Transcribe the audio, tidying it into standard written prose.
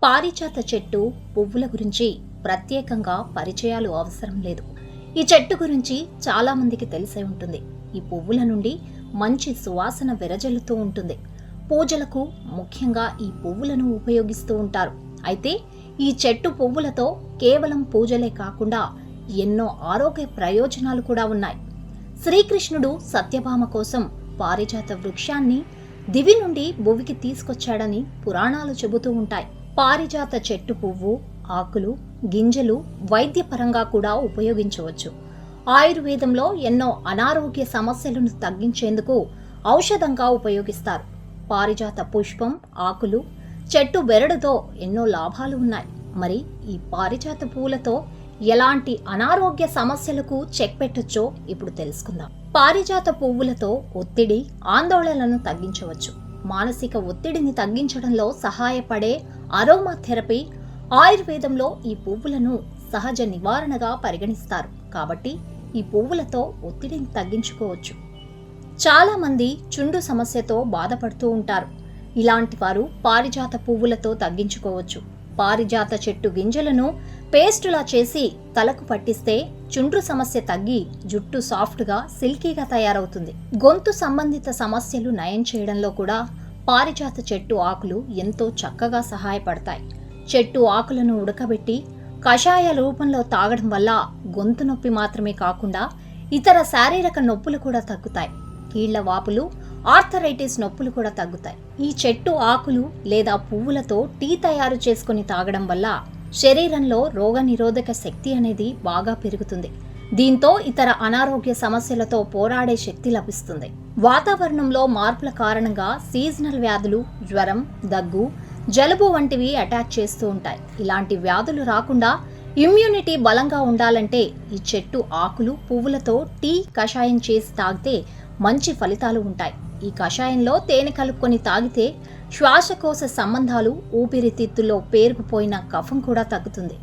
పారిజాత చెట్టు పువ్వుల గురించి ప్రత్యేకంగా పరిచయాలు అవసరం లేదు. ఈ చెట్టు గురించి చాలా మందికి తెలిసే ఉంటుంది. ఈ పువ్వుల నుండి మంచి సువాసన వెరజల్లుతూ ఉంటుంది. పూజలకు ముఖ్యంగా ఈ పువ్వులను ఉపయోగిస్తూ ఉంటారు. అయితే ఈ చెట్టు పువ్వులతో కేవలం పూజలే కాకుండా ఎన్నో ఆరోగ్య ప్రయోజనాలు కూడా ఉన్నాయి. శ్రీకృష్ణుడు సత్యభామ కోసం పారిజాత వృక్షాన్ని దివి నుండి భువికి తీసుకొచ్చాడని పురాణాలు చెబుతూ ఉంటాయి. పారిజాత చెట్టు పువ్వు, ఆకులు, గింజలు వైద్యపరంగా కూడా ఉపయోగించవచ్చు. ఆయుర్వేదంలో ఎన్నో అనారోగ్య సమస్యలను తగ్గించేందుకు ఔషధంగా ఉపయోగిస్తారు. పారిజాత పుష్పం, ఆకులు, చెట్టు బెరడుతో ఎన్నో లాభాలు ఉన్నాయి. మరి ఈ పారిజాత పూలతో ఎలాంటి అనారోగ్య సమస్యలకు చెక్ పెట్టొచ్చో ఇప్పుడు తెలుసుకుందాం. పారిజాత పువ్వులతో ఒత్తిడి, ఆందోళనలను తగ్గించవచ్చు. మానసిక ఒత్తిడిని తగ్గించడంలో సహాయపడే అరోమా థెరపీ, ఆయుర్వేదంలో ఈ పువ్వులను సహజ నివారణగా పరిగణిస్తారు. కాబట్టి ఈ పువ్వులతో ఒత్తిడిని తగ్గించుకోవచ్చు. చాలా మంది చుండు సమస్యతో బాధపడుతూ ఉంటారు. ఇలాంటి వారు పారిజాత పువ్వులతో తగ్గించుకోవచ్చు. పారిజాత చెట్టు గింజలను పేస్టులా చేసి తలకు పట్టిస్తే చుండ్రు సమస్య తగ్గి జుట్టు సాఫ్ట్గా, సిల్కీగా తయారవుతుంది. గొంతు సంబంధిత సమస్యలు నయం చేయడంలో కూడా పారిజాత చెట్టు ఆకులు ఎంతో చక్కగా సహాయపడతాయి. చెట్టు ఆకులను ఉడకబెట్టి కషాయ రూపంలో తాగడం వల్ల గొంతు నొప్పి మాత్రమే కాకుండా ఇతర శారీరక నొప్పులు కూడా తగ్గుతాయి. కీళ్ల వాపులు, ఆర్థరైటిస్ నొప్పులు కూడా తగ్గుతాయి. ఈ చెట్టు ఆకులు లేదా పువ్వులతో టీ తయారు చేసుకుని తాగడం వల్ల శరీరంలో రోగనిరోధక శక్తి అనేది బాగా పెరుగుతుంది. దీంతో ఇతర అనారోగ్య సమస్యలతో పోరాడే శక్తి లభిస్తుంది. వాతావరణంలో మార్పుల కారణంగా సీజనల్ వ్యాధులు, జ్వరం, దగ్గు, జలుబు వంటివి అటాక్ చేస్తూ ఉంటాయి. ఇలాంటి వ్యాధులు రాకుండా ఇమ్యూనిటీ బలంగా ఉండాలంటే ఈ చెట్టు ఆకులు, పువ్వులతో టీ, కషాయం చేసి తాగితే మంచి ఫలితాలు ఉంటాయి. ఈ కషాయంలో తేనె కలుపుకొని తాగితే శ్వాసకోశ సంబంధాలు, ఊపిరితిత్తుల్లో పేరుకుపోయిన కఫం కూడా తగ్గుతుంది.